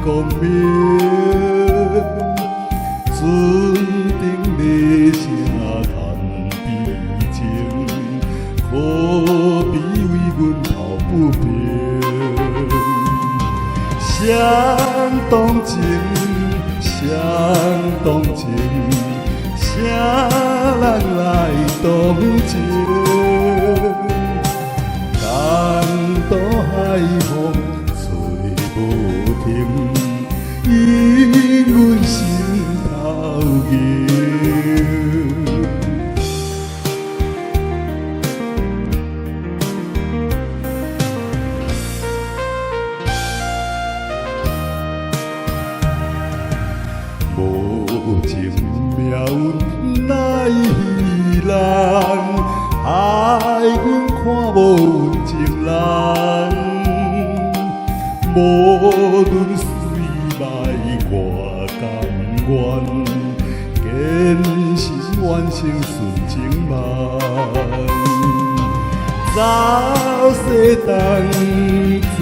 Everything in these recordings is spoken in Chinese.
光明，船顶列车谈悲情，可比为阮头不平。谁同情，谁同情，谁人来同情？东海风吹无停，因阮心头热。无情命运奈何人，害阮看无阮情人。无论水歹我甘愿，坚持完成顺情梦。走西东，走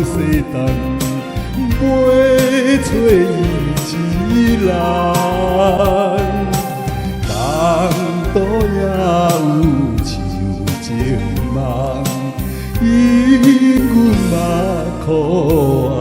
西东，袂找伊一人。东岛也有像情梦，因阮嘛苦红。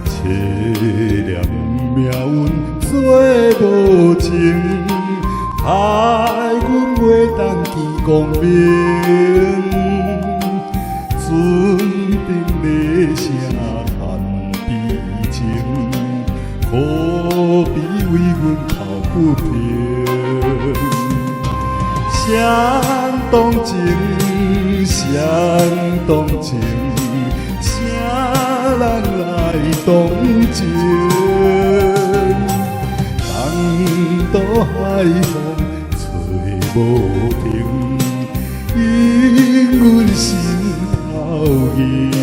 凄凉命运做无情，害阮袂当见光明。船顶列车谈悲情，可比为阮头不平。谁同情，谁同情，谁人来同情？东岛海风吹无停，因阮心头热。